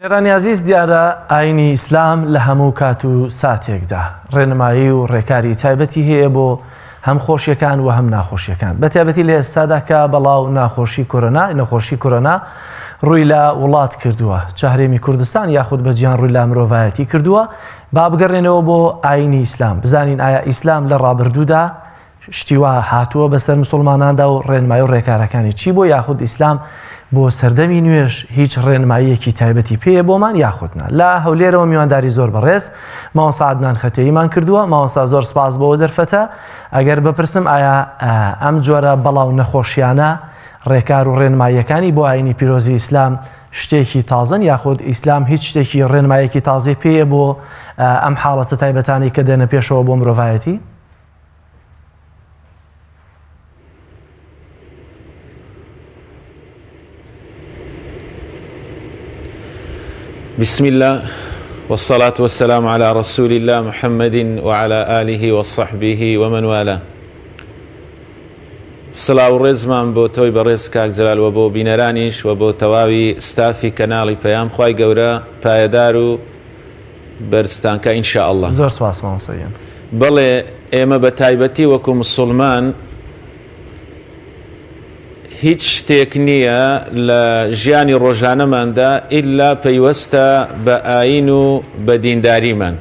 نێرانی عەزیز دیارە ئاینی ئیسلام لە هەموو کات و ساتێکدا ڕێنمایی و ڕێکاری تایبەتی هەیە بۆ هەم خۆشیەکان و هەم ناخۆشیەکان بە تایبەتی لە ئێستادا کە بەڵاو نەخۆشی کۆرۆنا ڕووی لە وڵات کردووە چاهرێمی کوردستان یاخود بە گیان ڕووی لە مرۆڤایەتی کردووە با بگەڕێنەوە بۆ ئاینی ئیسلام بزانین ئایا ئیسلام لە ڕابردوودا شتیوا هاتووە بەسەر مسلماناندا و ڕێنمایی و ڕێکارەکانی چی بۆ یاخود ئیسلام بۆ سەردەمی نوێژ هیچ ڕێنماییەکی تایبەتی پێیە بۆمان یاخودنا لە هەولێرەوە میوانداری زۆر بەڕێز ماوەسا عەدنان خەتەییمان کردووە ماوەسا زۆر سپاس بەوە دەرفەتە ئەگەر بپرسم ئایا ئەم جۆرە بەڵاو نەخۆشیانە ڕێکار و ڕێنماییەکانی بۆ ئاینی پیرۆزی ئیسلام شتێکی تازن یاخود ئیسلام هیچ شتێکی ڕێنماییەکی تازی پێیە بۆ ئەم حاڵەتە تایبەتانی کە دێنە پێشەوە بۆ مرۆڤایەتی؟ بسم الله والصلاة والسلام على رسول الله محمد وعلى آله وصحبه ومن والاه سلااو ڕێزمان بۆ تۆی بەڕێز کاک جەلال و بۆ بینەرانیش و بۆ تەواوی ستافی کەناڵی پەیام خوای گەورە پایەدار و بەرزتانکە ئینشاء الله. زۆر سپاس مامۆستاگیان. بەڵێ ئێمە بە تایبەتی وەکو مسلمان هیچ شتێک نییە لە ژیانی ڕۆژانەماندا ئیلا پەیوەستە بە ئاین و بە دینداریمان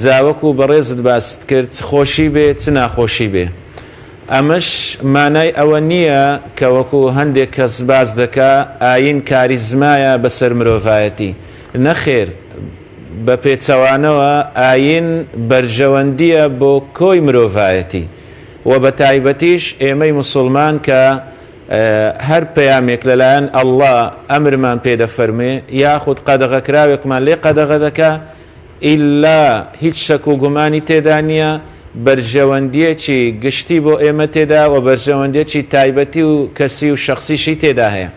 جاوەکو بەڕێزت باست کرد خۆشی بێ چ ناخۆشی بێ ئەمەش مانای ئەوە نییە کە وەکو هەندێک کەس باز دەکا ئاین کاریزمایە بەسەر مرۆڤایەتی نەخێر بە پێچەوانەوە ئاین بەرژەوەندیە بۆ کۆی مرۆڤایەتی و بە تایبەتیش ئێمەی مسلمان کە هەر پەیامێک لەلایەن ئەڵڵا ئەمرمان پێدەفەرمێ یاخود قەدەغەکراوێکمان لێ قەدەغە دەکا ئیلا هیچ شەک و گومانی تێدا نییە بەرژەوەندیەکی گشتی بۆ ئێمە تێدا و بەرژەوەندیەکی تایبەتی و کەسی و شەخصیشی تێدا هەیە.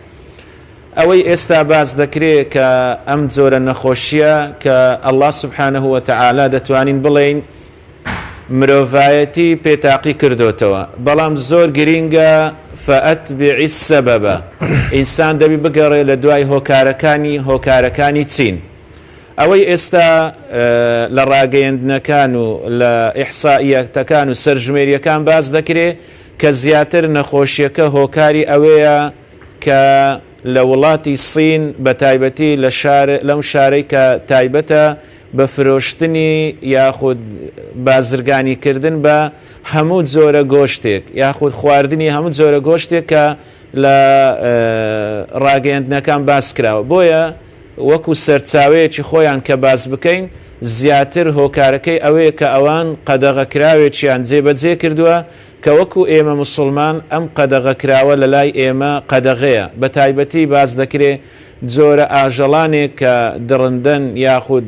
ئەوەی ئێستا باز دەکرێت کە ئەم جۆرە نەخۆشیە کە ئەڵڵا سوبحانەهو وەتەعالا دەتوانین بڵێین مرۆڤایەتی پێتاقی کردوتەوە بەڵام زۆر گرینگە فەئەتبیعی السەبەبە ئینسان دەبی بگەڕێ لە دوای هۆکارەکانی چین. ئەوەی ئێستا لە ڕاگەیەندنەکان و لە ئیحسائیەتەکان و سەرژمێریەکان باز دەکرێت کە زیاتر نەخۆشیەکە هۆکاری ئەوەیە کە لە وڵاتی سین بە تایبەتی لەم شارەی کە تایبەتە بە فرۆشتنی یاخود بازرگانیکردن بە هەموو جۆرە گۆشتێک یاخود خواردنی هەموو جۆرە گۆشتێک کە لە ڕاگەیەندنەکان باس کراوە بۆیە وەکو سەرچاوەیەکی خۆیان کە باز بکەین زیاتر هۆکارەکەی ئەوەیە کە ئەوان قەدەغەکراوێکیان جێبەجێ کردووە کە وەکو ئێمە مسلمان ئەم قەدەغەکراوە لە لای ئێمە قەدەغەیە بە تایبەتی باز دەکرێت جۆرە ئاژەڵانێک کە دڕندەن یاخود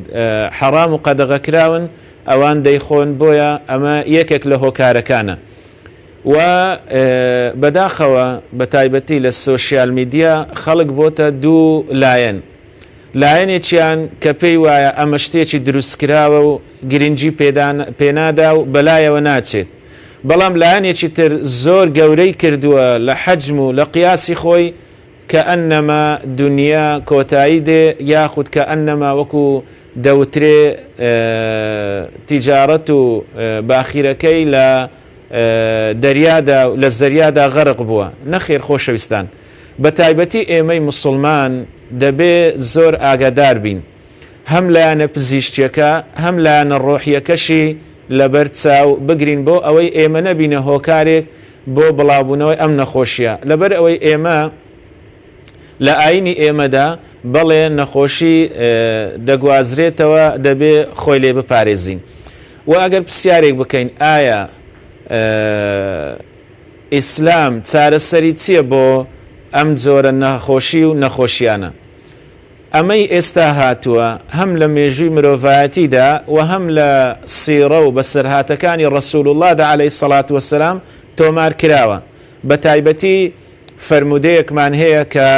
حەرام و قەدەغەکراون ئەوان دەیخۆن بۆیە ئەمە یەکێک لە هۆکارەکانە و بەداخەوە بە تایبەتی لە سۆشیال میدیا خەڵک بۆتە دوو لایەنێکیان کە پێی وایە ئەمە شتێکی دروستکراوە و گرنگی پێنادا و بەلایەوە ناچێت بەڵام لایەنێکی تر زۆر گەورەی کردووە لە حەجم و لە قیاسی خۆی کە ئەنەما دنیا کۆتایی دێ یاخود کە ئەنەما وەکو دەوترێ تیجارەت و باخیرەکەی لە دەریادا لە زەریادا غەرق بووە نەخێر خۆشەویستان بە تایبەتی ئێمەی مسلمان دەبێ زۆر ئاگادار بین هەم لایەنە پزیشکیەکە هەم لایەنە ڕۆحیەکەشی لەبەر چاو بگرین بۆ ئەوەی ئێمە نەبینە هۆکارێک بۆ بڵاوبوونەوەی ئەم نەخۆشیە لەبەر ئەوەی ئێمە لە ئاینی ئێمەدا بەڵێ نەخۆشی دەگوازرێتەوە دەبێ خۆی لێ بپارێزین و ئەگەر پرسیارێک بکەین ئایا ئیسلام چارەسەری چییە بۆ ئەم جۆرە نەخۆشی و نەخۆشیانە ئەمەی ئێستا هاتووە هەم لە مێژووی مرۆڤایەتیدا و هەم لە سیرە و بەسەرهاتەکانی ڕەسوول اللهدا عەلەیهی سەڵات وەسەلام تۆمار کراوە بە تایبەتی فەرمودەیەکمان هەیە کە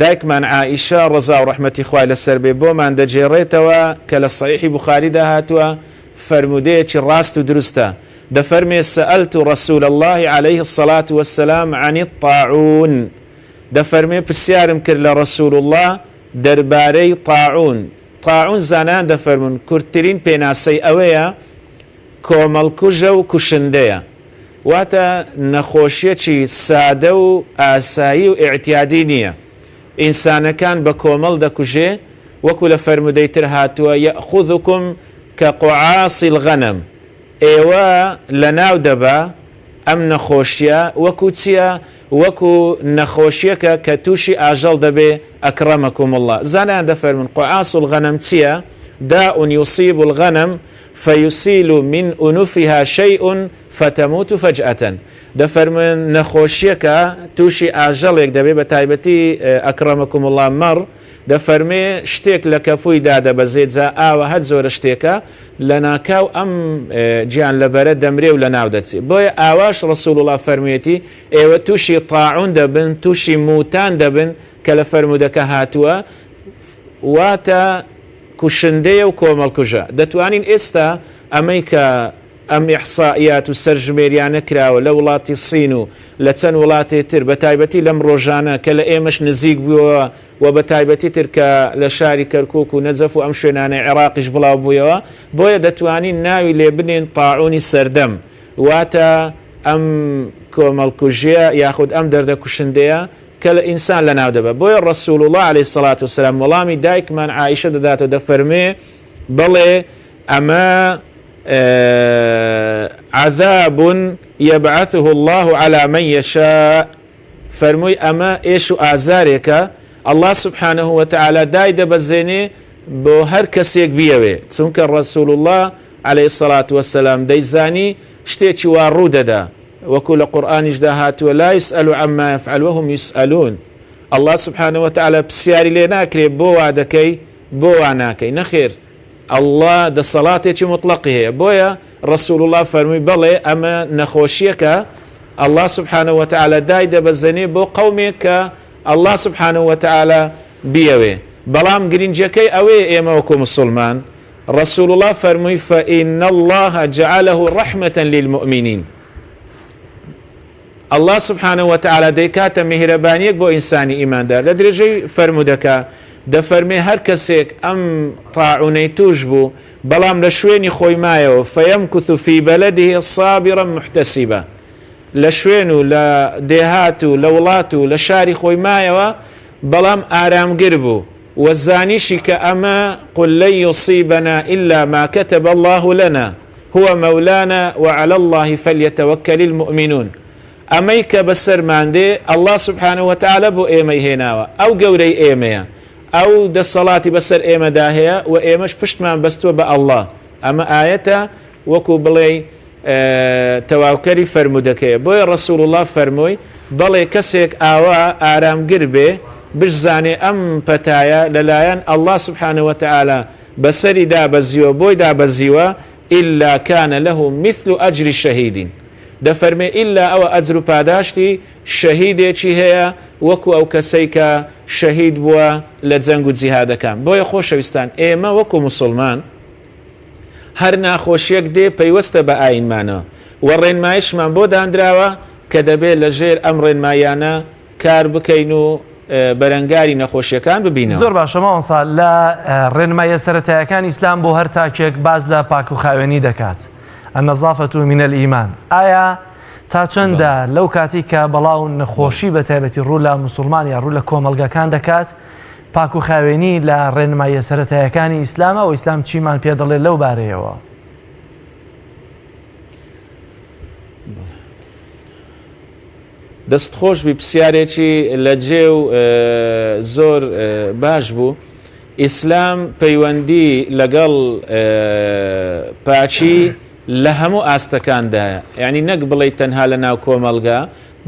دایکمان عائیشە ڕەزا و ڕەحمەتی خوای لەسەر بێ بۆمان دەجێڕێتەوە کە لە سەحیحی بوخاریدا هاتووە فەرمودەیەکی ڕاست و دروستە دەفەرمێ سەئەلت ڕەسوول الله عەلەیهی السەڵات وەسەلام عەنی الطاعون دەفەرمێ پرسیارم کرد لە ڕەسوول الله دەربارەی طاعون زانان دەفەرمون کورتترین پێناسەی ئەوەیە کۆمەڵکوژە و کوشندەیە، واتە نەخۆشیەکی سادە و ئاسایی و ئیعتیادی نییە. ئینسانەکان بە کۆمەڵ دەکوژێ، وەکو لە فەرمودەی تر هاتووە یەخوذکم کە قوعاسی الغەنەم، ئێوە لە ناو دەبا ئەم نەخۆشیە وەکو چییە؟ وەکو نەخۆشیەکە کە تووشی ئاژەڵ دەبێ ئەکرەمەکم الله. زانیان دەفەرمون قوعاس الغەنەم چییە؟ داء يصيب الغنم فيسيل من أنوفها شيء فتموت فجأة. دەفەرمون نەخۆشیەکە تووشی ئاژەڵێک دەبێ، بە تایبەتی ئەکرەمەکم الله مەڕ دەفەرمێ شتێک لە کەپوویدا دەبەزێت، جا ئاوە هەر زۆرە شتێکە لە ناکاو ئەم گیان لەبەرە دەمرێ و لە ناو دەچێت. بۆیە ئاواش ڕەسوول الله فەرموویەتی ئێوە تووشی طاعون دەبن، تووشی موتان دەبن کە لە فەرمودەکە هاتووە، واتە کوشندەیە و کۆمەڵکوژە. دەتوانین ئێستا ئەمەی کە ئەم ئیحسائیات و سەرژمێریانە کراوە لە وڵاتی سین و لە چەند وڵاتی تر، بە تایبەتی لەم ڕۆژانە کە لە ئێمەش نزیک بووەوە و بە تایبەتی تر کە لە شاری کەرکووک و نەجەف و ئەم شوێنانەی عێراقیش بڵاو بوویەوە، بۆیە دەتوانین ناوی لێ بنێن طاعونی سەردەم، واتە ئەم کۆمەڵکوژیە یاخود ئەم دەردە کوشندەیە کە لە ئینسان لە ناو دەبە. بۆیە ڕەسوول الله عەلەیهی سەڵات وسەلام وەڵامی دایکمان عایشە دەداتەوە، دەفەرمێ بڵێ ئەمە عذاب يبعثه الله على من يشاء، فەرمووی ئەمە ئێش و ئازارێکە الله سبحانه وتعالى دای دەبەزێنێ بۆ هەر کەسێک بیەوێ، چونکە ڕەسوول الله عەلەیهی سەڵات وسەلام دەیزانی شتێکی وا ڕوو دەدا، وەکو لە قورئانیشدا هاتووە لا يسأل عما يفعل وهم يسألون. الله سبحانه وتعالى پرسیاری لێ ناکرێ بۆ وا دەکەی بۆ وا ناکەی، نەخێر الله دەسەڵاتێکی مطلقی هەیە. بۆیە ڕەسوول الله فەرمووی بەڵێ ئەمە نەخۆشیەکە الله سبحانه وتعالى دای دەبەزێنێ بۆ قەومێک کە الله سبحانه وتعالى بیەوێ. بەڵام گرنگەکەی ئەوەیە ئێمە وەکو مسلمان ڕەسوول الله فەرمووی فإن الله جعله رحمة للمؤمنين. الله سبحانه وتعالى دەیکاتە میهرەبانیەک بۆ ئینسانی ئیماندار. لە درێژەی فەرمودەکە دەفەرمێ هەر کەسێک ئەم طاعونەی توش بوو بەڵام لە شوێنی خۆی مایەوە فەیەمکوث فی بەلەدیه صابرا محتەسیبا، لە شوێن و لە دێهات و لە وڵات و لە شاری خۆی مایەوە بەڵام ئارامگر بوو وەزانیشی کە ئەمە قل لن يصيبنا إلا ما كتب الله لنا هو مولانا وعلى الله فليتوكل المؤمنون. ئەمەی کە بەسەرماندێ الله سبحانه وتعالى بۆ ئێمەی هێناوە، ئەو گەورەی ئێمەیە، ئەو دەسەڵاتی بەسەر ئێمەدا هەیە و ئێمەش پشتمان بەستووە بە الله. ئەمە ئاەتە وەکو بڵێ تەواوکەری فەرمودەکەیە. بۆیە ڕەسوول الله فەرمووی بەڵێ کەسێک ئاوا ئارامگر بێ بشزانێ ئەم پەتایە لەلایەن الله سبحانه وتعالى بەسەری دابەزیوە بۆی دابەزیوە إلا كان له مثل أجر الشهيدين. دەفەرمێ ئیلا ئەوە ئەجر و پاداشتی شەهیدێکی هەیە وەکو ئەو کەسەی کە شەهید بووە لە جەنگ و جیهادەکان. بۆیە خۆشەویستان ئێمە وەکو مسلمان هەر ناخۆشیەک دێ پەیوەستە بە ئاینمانەوە و ڕێنمایشمان بۆ دانراوە کە دەبێت لە ژێر ئەم ڕێنمایانە کار بکەین و بەرەنگاری نەخۆشیەکان ببینەوە. زۆر باشە ماوەسا لە ڕێنمایە سەرەتایەکان ئیسلام بۆ هەر تاکێک باز لە پاک و خاوێنی دەکات، النەظافەة من الئیمان. ئایا تا چەندە لەو کاتی کە بەڵاو نەخۆشی بە تایبەتی ڕوو لە موسڵمان یا ڕوو لە کۆمەڵگەکان دەکات پاک و خاوێنی لە ڕێنمایە سەرەتایەکانی ئیسلامە و ئیسلام چیمان پێ دەڵێت لەو بارەیەوە؟ دەستخۆش بی پرسیارێکی لە جێ و زۆر باش بوو. ئیسلام پەیوەندی لەگەڵ پاچی لە هەموو ئاستەکاندایە، یعنی نەک بڵێ تەنها لە ناو کۆمەڵگا،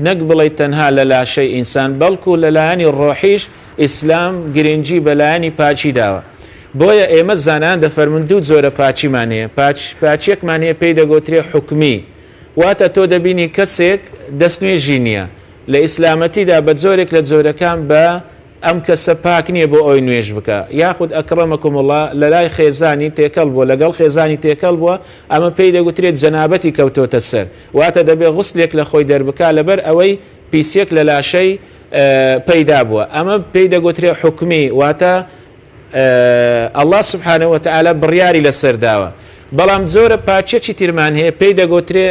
نەک بڵێ تەنها لە لاشەی ئینسان، بەڵکو لە لایەنی ڕۆحیش ئیسلام گرنگی بە لایەنی پاچی داوە. بۆیە ئێمە زانان دەفەرمون دوو جۆرە پاچیمان هەیە. پاچیەکمان هەیە پێی دەگوترێ حکمی، واتە تۆ دەبینی کەسێک دەستنوێژی نییە لە ئیسلامەتیدا بە جۆرێک لە جۆرەکان بە ئەم کەسە پاک نییە بۆ ئەوی نوێژ بکە، یاخود ئەکرەمەکم الله لە لای خێزانی تێکەڵ بووە لەگەڵ خێزانی تێکەڵ بووە، ئەمە پێی دەگوترێت جەنابەتی کەوتۆتە سەر، واتە دەبێ غوسلێک لە خۆی دەربکا لەبەر ئەوەی پیسێک لە لاشەی پەیدا بووە. ئەمە پێی دەگوترێ حکمی واتە ئەڵڵا سوبحانەهو وەتەعالە بڕیاری لەسەر داوە. بەڵام زۆرە پاچێکی ترمان هەیە پێی دەگوترێ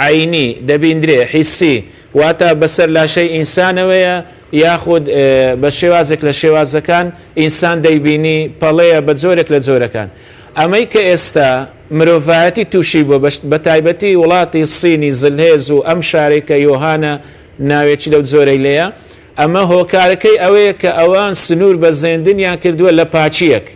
عینی دەبیندرێ حیسی واتە بەسەر لاشەی ئینسانەوەیە یاخود بە شێوازێک لە شێوازەکان ئینسان دەیبینی پەڵەیە بە جۆرێک لە جۆرەکان. ئەمەی کە ئێستا مرۆڤایەتی تووشی بووە بە تایبەتی وڵاتی سینی زلهێز و ئەم شارێکە یۆهانە ناوێکی لەو جۆرەی لەیە، ئەمە هۆکارەکەی ئەوەیە کە ئەوان سنوور بە زێندنیان کردووە لە پاچیەک.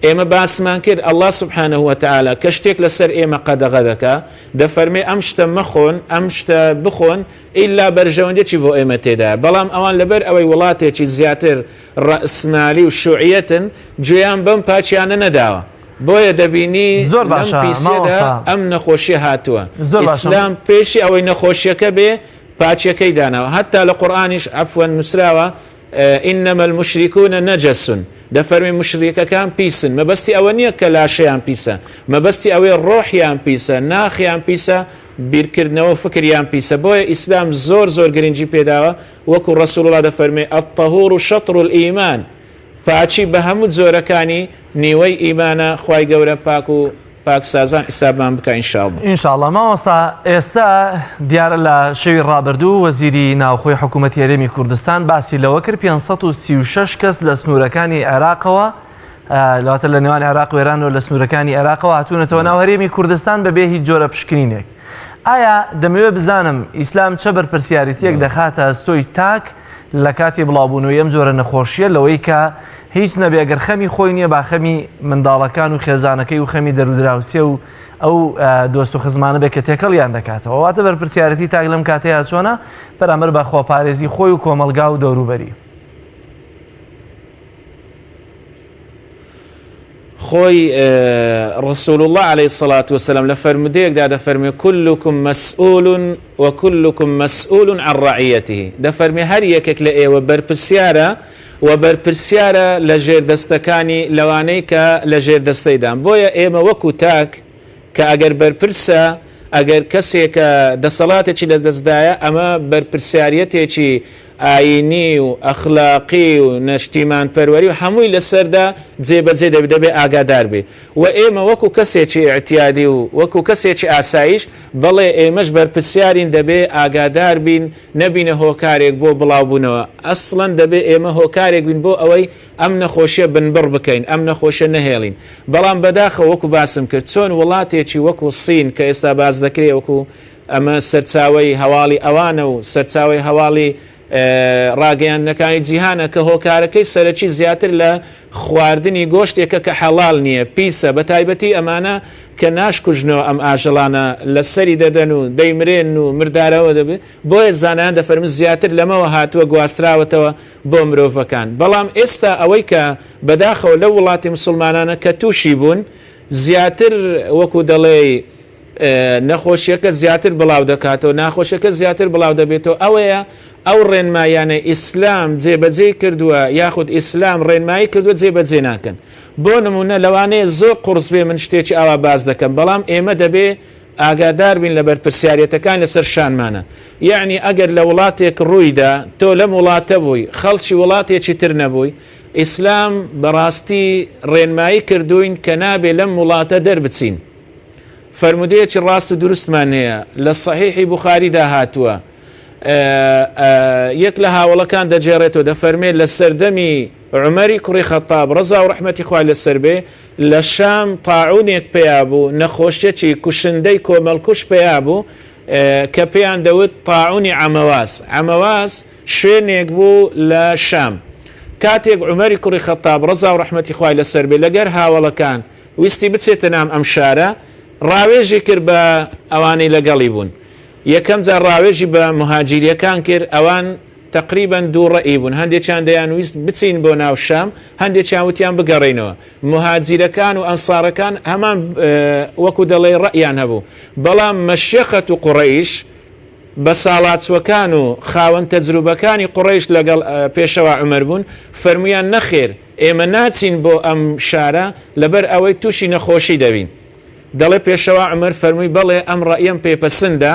ئێمە باسمان کرد ئەڵڵا سوبحانەهو وەتەعالە کە شتێک لەسەر ئێمە قەدەغە دەکا دەفەرمێ ئەم شتە مەخۆن ئەم شتە بخۆن ئیلا بەرژەوەندێکی بۆ ئێمە تێدایە. بەڵام ئەوان لەبەر ئەوەی وڵاتێکی زیاتر ڕەئسمالی و شوعیەتن گوێیان بەم پاچیانە نەداوە، بۆیە دەبینی زۆر باشە پیسێدا ئەم نەخۆشیە هاتووە. ئیسلام پێشی ئەوەی نەخۆشیەکە بێ پاچیەکەی داناوە. هەتا لە قورئانیش عەفوەن نووسراوە ئینەمە المشریکون نەجەسون، دەفەرمێ مشریکەکان پیسن. مەبەستی ئەوە نییە کە لاشەیان پیسە، مەبەستی ئەوەی ڕۆحیان پیسە، ناخیان پیسە، بیرکردنەوە فکریان پیسە. بۆیە ئیسلام زۆر زۆر گرنگی پێداوە، وەکو ڕەسوڵڵا دەفەرمێ ئەطەهور شەطر الئیمان، پاچی بە هەموو جۆرەکانی نیوەی ئیمانە. خوای گەورە پاک و پاکسازان حسابمان بکە ئینشاءڵڵا. ئینشاءڵڵا. مامۆستا ئێستا دیارە لە شەوی ڕابردوو وەزیری ناوخۆی حکوومەتی هەرێمی کوردستان باسی لەوە کرد 536 کەس لە سنوورەکانی عێراقەوە لەواتە لە نێوان عێراق و ئێران و لە سنوورەکانی عێراقەوە هاتوونەتەوە ناو هەرێمی کوردستان بەبێ هیچ جۆرە پشکنینێک. ئایا دەمەوێت بزانم ئیسلام چە بەرپرسیارەتیەک دەخاتە ئەستۆی تاک لە کاتی بڵاوبوونەوەی ئەم جۆرە نەخۆشیە لەوەی کە هیچ نەبێ ئەگەر خەمی خۆی نییە با خەمی منداڵەکان و خێزانەکەی و خەمی دەرودراوسێ و ئەو دۆست و خزمانە بێ کە تێکەڵیان دەکاتەوە. واتە بەرپرسیارەتی تاک لەم کاتەیە چۆنە بەرامبەر بە خۆپارێزی خۆی و کۆمەلگا و دەوروبەری. خۆی ڕسول الله عليه الصلاة والسلام لە فەرمودەیەکدا دەفەرمێ كلكم مسؤول وكلكم مسؤول عن رعيته، دەفەرمێ هەر یەکێک لە ئێوە بەرپرسیارە و بەرپرسیارە لە ژێردەستەکانی لەوانەی کە لە ژێردەستەیدان. بۆیە ئێمە وەکو تاک کە ئەگەر بەرپرسە ئەگەر کەسێکە دەسەڵاتێکی لە دەستدایە ئەمە بەرپرسیارەتێکی ئاینی و ئەخلاقی و نەشتیمان پەروەری و هەمووی لەسەردا جێبەجێ دەبێ ئاگادار بێ. و ئێمە وەکو کەسێکی ئەعتیادی و وەکو کەسێکی ئاسایش بەڵێ ئێمەش بەرپرسیارین دەبێ ئاگادار بین، نەبینە هۆکارێک بۆ بڵاوبوونەوە. ئەسڵەن دەبێ ئێمە هۆکارێک بین بۆ ئەوەی ئەم نەخۆشیە بنبڕ بکەین، ئەم نەخۆشە نەهێڵین. بەڵام بەداخە وەکو باسم کرد چۆن وڵاتێکی وەکو سین کە ئێستا باز دەکرێت وەکو ئەمە سەرچاوەی هەواڵی ئەوانە و سەرچاوەی هەواڵی ڕاگەیاندنەکانی جیهانە کە هۆکارەکەی سەرەکی زیاتر لە خواردنی گۆشتێکە کە حەڵال نییە، پیسە، بە تایبەتی ئەمانە کە ناشکوژنەوە ئەم ئاژەڵانە لەسەری دەدەن و دەیمرێن و مردارەوە دەبێت. بۆیە زانایان دەفەرمن زیاتر لەمەوە هاتووە گواستراوەتەوە بۆ مرۆڤەکان. بەڵام ئێستا ئەوەی کە بەداخەوە لە وڵاتی مسلمانانە کە تووشی بوون زیاتر وەکو دەڵێ نەخۆشیەکە زیاتر بڵاو دەکاتەوە، ناخۆشیەکە زیاتر بڵاو دەبێتەوە. ئەوەیە ئەو ڕێنمایانە ئیسلام جێبەجێ کردووە یاخود ئیسلام ڕێنمایی کردووە جێبەجێ ناکەن. بۆ نمونە لەوانەیە زۆر قورس بێ من شتێکی ئاوا باز دەکەم، بەڵام ئێمە دەبێ ئاگادار بین لە بەرپرسیارەتەکان لەسەر شانمانە. یعنی ئەگەر لە وڵاتێک ڕوویدا تۆ لەم وڵاتە بووی خەڵکی وڵاتێکی تر نەبووی، ئیسلام بەڕاستی ڕێنمایی کردوین کە نابێ لەم وڵاتە دەربچین. فەرمودەیەکی ڕاست و دروستمان هەیە لە سەحیحی بوخاریدا هاتووە. یەک لە هاوڵەکان دەجێڕێتەوە دەفەرمێت لە سەردەمی عومەری کوڕی خەتاب ڕەزا و ڕەحمەتی خوای لەسەر بێ لە شام تاعونێک پێیا بوو، نەخۆشیەکی کوشندەی کۆمەڵکوش پێیا بوو کە پێیان دەوت تاعونی عەمەواس. عەمەواس شوێنێک بوو لە شام. کاتێک عومەری کوڕی خەتاب ڕەزا و ڕەحمەتی خوای لەسەر بێ لەگەر هاوڵەکان ویستی بچێتە نام ئەم شارە، ڕاوێژی کرد بە ئەوانەی لەگەڵی بوون. یەکەم جار ڕاوێژی بە مهاجیریەکان کرد، ئەوان تقریبان دوو ڕەئی بوون، هەندێکیان دەیانویست بچین بۆ ناو شام، هەندێکیان وتیان بگەڕێنەوە. مهاجیرەکان و ئەنسارەکان هەمان وەکو دەڵێ ڕەئیان هەبوو. بەڵام مەشیەخەت و قوڕەیش بە ساڵاتچوەکان و خاوەن تەجروبەکانی قوڕەیش لەگەڵ پێشەوە عومەر بوون، فەرمویان نەخێر ئێمە ناچین بۆ ئەم شارە لەبەر ئەوەی تووشی نەخۆشی دەبین. دەڵێ پێشەوە عومەر فەرمووی بەڵێ ئەم ڕەئیم پێپەسەندە،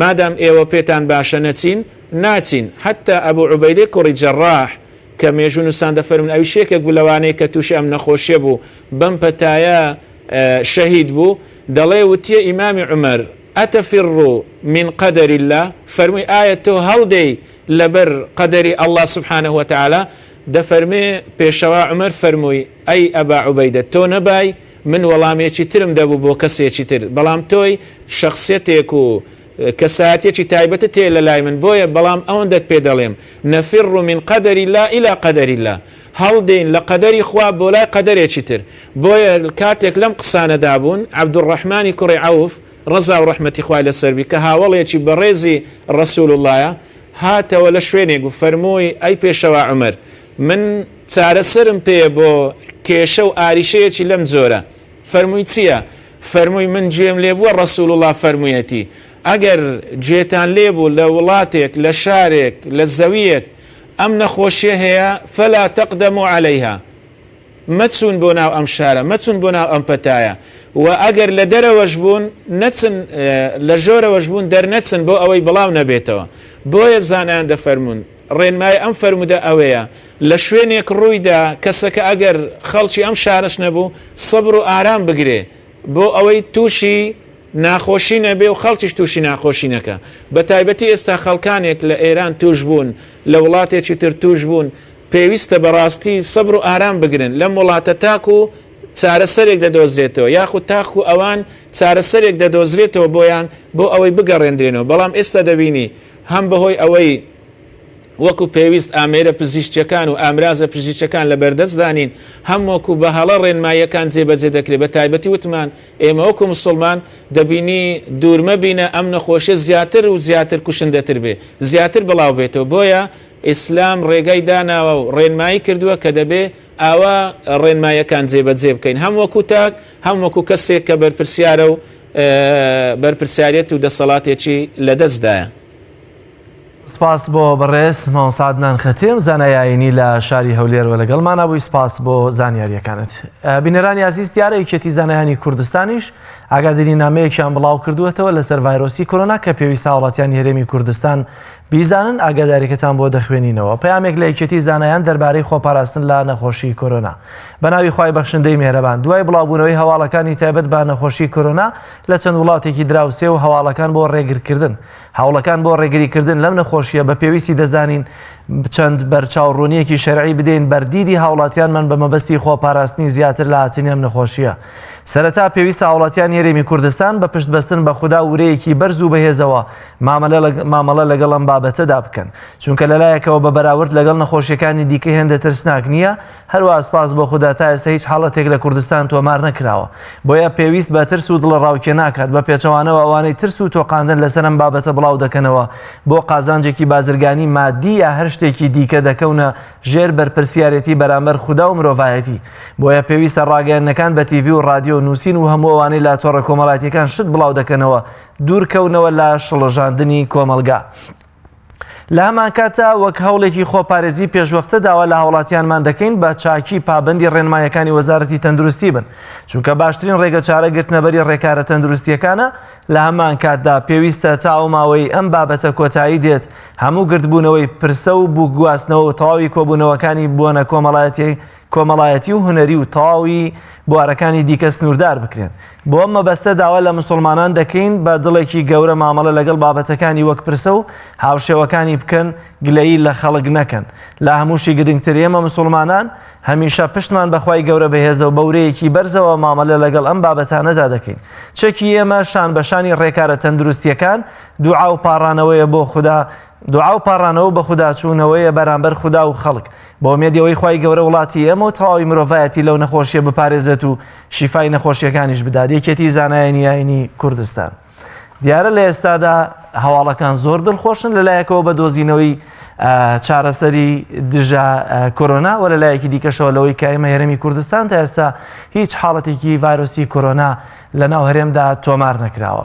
مادام ئێوە پێتان باشە نەچین ناچین حتا ئەبوو عوبەیدە کوڕی جەڕاح کە مێژوو نووسان دەفەرمون ئەوی شێکێک بوو لەوانەیە کە تووشی ئەم نەخۆشیە بوو بەم پەتایە شەهید بوو دەڵێ وتیە ئیمامی عومەر ئەتەفر من قەدەر الله فەرمووی ئایا تۆ هەڵدەی لەبەر قەدەری ئەڵڵا سبحانه وتعالى دەفەرمێ پێشەوا عومەر فەرمووی ئەی ئەبا عوبەیدە تۆ نەبای من وەڵامێکی ترم دەبوو بۆ کەسێکی تر بەڵام تۆی شخصیتێک و کەسایەتێکی تایبەتە تێ لە لای من بۆیە بەڵام ئەوەندەت پێ دەڵێم نەفر من قەدەر الله إلى قەدەر الله هەڵدەین لە قەدەری خوا بۆ لای قەدەرێکی تر بۆیە کاتێک لەم قسانەدا بوون عەبدوڕەحمانی کوڕی عەوف ڕەزا و ڕەحمەتی خوای لەسەربی کە هاوڵێکی بەڕێزی ڕەسوول اللهە هاتەوە لە شوێنێک و فەرمووی ئەی پێشەوا عومەر من چارەسەرم پێ بۆ کێشە و ئاریشەیەکی لەم جۆرە فەرمووی چییە؟ فەرمووی من گوێم لێ بووە ڕەسوول الله فەرموویەتی ئەگەر گوێتان لێبوو لە وڵاتێک لە شارێک لە زەویەک ئەم نەخۆشیە هەیە فەلا تەقدەموا عەلەیها مەچون بۆ ناو ئەم شارە مەچون بۆ ناو ئەم پەتایە و ئەگەر لە دەرەوەش بوون نەچن لە ژۆرەوەش بوون دەرنەچن بۆ ئەوەی بڵاو نەبێتەوە بۆیە زانایان دەفەرمون ڕێنمای ئەم فەرموودە ئەوەیە لە شوێنێک ڕوویدا کەسەکە ئەگەر خەڵکی ئەم شارش نەبوو سەبر و ئارام بگرێ بۆ ئەوەی تووشی ناخۆشی نەبێ و خەڵکیش تووشی ناخۆشی نەکە بە تایبەتی ئێستا خەڵکانێک لە ئێران توش بوون لە وڵاتێکی تر توش بوون پێویستە بەڕاستی سەبر و ئارام بگرن لەم وڵاتە تاکو و چارەسەرێک دەدۆزرێتەوە یاخود تاکو ئەوان چارەسەرێک دەدۆزرێتەوە بۆیان بۆ ئەوەی بگەڕێنرێنەوە بەڵام ئێستا دەبینی هەم بەهۆی ئەوەی وەکو پێویست ئامێرە پزیشکەکان و ئامرازە پزیشکەکان لە بەردەستدانین هەم وەکو بە هەڵە ڕێنماییەکان جێبەجێ دەکرێت بە تایبەتی وتمان ئێمە وەکو مسلمان دەبینی دوورمە بینە ئەم نەخۆشیە زیاتر و زیاتر کوشندەتر بێ زیاتر بڵاو بێتەوە بۆیە ئیسلام ڕێگای داناوە و ڕێنمایی کردووە کە دەبێ ئاوا ڕێنماییەکان جێبەجێ بکەین هەم وەکو تاک هەم وەکو کەسێک کە بەرپرسیارە و بەرپرسیارەت و دەسەڵاتێکی لەدەستدایە. سپاس بۆ بەڕێز مامۆستا خەتیم زانای ئاینی لە شاری هەولێرەوە لەگەڵمانە بووی سپاس بۆ زانیاریەکانت. بینەرانی عزیز دیارە یەکێتی زانایانی کوردستانیش ئاگاداری نامەیەکیان بڵاو کردووەتەوە لەسەر ڤایرۆسی کۆرۆنا کە پێویستە وڵاتیانی هەرێمی کوردستان بیزانن ئاگاداریەکەتان بۆ دەخوێنینەوە. پەیامێک لە یەکێتی زانایان دەربارەی خۆپاراستن لە نەخۆشی کۆرۆنا. بەناوی خوای بەخشندەی مێهرەبان دوای بڵاوبوونەوەی هەواڵەکانی تایبەت بە نەخۆشی کۆرۆنا لە چەند وڵاتێکی دراوسێ و هەواڵەکان بۆ ڕێگرکردن هەوڵەکان بۆ ڕێگریکردن لەم نەخۆشیە بە پێویستی دەزانین چەند بەرچاوڕوونیەکی شەرعی بدەین بەردیدی هاوڵاتیانمان بە مەبەستی خۆپاراستنی زیاتر لە هاتنی ئەم نەخۆشیە. سەرەتا پێویستە هاوڵاتیان هەرێمی کوردستان بە پشتبەستن بە خوددا ورەیەکی بەرز و بەهێزەوە مامەڵە لەگەڵ ئەم بابەتەدا بکەن چونکە لەلایەکەوە بە بەراورد لەگەڵ نەخۆشیەکانی دیکە هێندە ترسناک نییە هەروە سپاس بۆ خوددا تا ئێستا هیچ حاڵەتێک لە کوردستان تۆمار نەکراوە بۆیە پێویست بە ترس و دڵ ڕاوکێ ناکات بە پێچەوانەوە ئەوانەی ترس و تۆقاندن لەسەر ئەم بابەتە بڵاو دەکەنەوە بۆ قازانجێکی بازرگانی مادی یا هەر شتێکی دیکە دەکەونە ژێر بەرپرسیارەتی بەرامبەر خوددا و مرۆڤایەتی بۆیە پێویستە ڕاگەیاندنەکان بە تیڤی و رادیۆ نووسین و هەموو ئەوانەی لە تۆڕە کۆمەڵایەتیەکان شت بڵاو دەکەنەوە دوورکەونەوە لە شڵەژاندنی کۆمەلگا. لە هەمان کاتە وەک هەوڵێکی خۆپارێزی پێشوەختە داوا لە هاوڵاتیانمان دەکەین بە چاکی پابندی ڕێنمایەکانی وەزارەتی تەندروستی بن چونکە باشترین ڕێگە چارە گرتنەبەری ڕێکارە تەندروستیەکانە لە هەمان کاتدا پێویستە چاو ماوەی ئەم بابەتە کۆتایی دێت هەموو گرتبوونەوەی پرسە و بوو گواستنەوە و تەواوی کۆبوونەوەکانی بوونە کۆمەڵایەتی و هونەری و تەواوی بوارەکانی دیکە سنووردار بکرێن بۆ ئەم مەبەستە داوا لە مسلمانان دەکەین بە دڵێکی گەورە مامەڵە لەگەڵ بابەتەکانی وەک پرسە و هاوشێوەکانی بکەن گلەیی لە خەڵک نەکەن لە هەمووشی گرنگتر ئێمە مسلمانان هەمیشە پشتمان بەخوای گەورە بەهێزە و بەورەیەکی بەرزەوە مامەلە لەگەڵ ئەم بابەتانەدا دەکەین چەکی ئێمە شان بەشانی ڕێکارە تەندروستیەکان دوعا و پاڕانەوەیە بۆ خوددا دوعا و پاڕانەوە بە خودداچوونەوەیە بەرامبەر خوددا و خەڵک بۆ ئومێدیەوەی خوای گەورە وڵاتی ئێمە و تەواوی مرۆڤایەتی لەو نەخۆشیە بپارێزێت و شیفای نەخۆشیەکانیش بدات یەکێتی زانایانی ئاینی کوردستان. دیارە لە ئێستادا هەواڵەکان زۆر دڵخۆشن لەلایەکەوە بە دۆزینەوەی چارەسەری دژە کۆرۆنا و لەلایەکی دیکەشەوە لەوەی کە ئێمە هەرێمی کوردستان تا ئێستا هیچ حاڵەتێکی ڤایرۆسی کۆرۆنا لە ناو هەرێمدا تۆمار نەکراوە.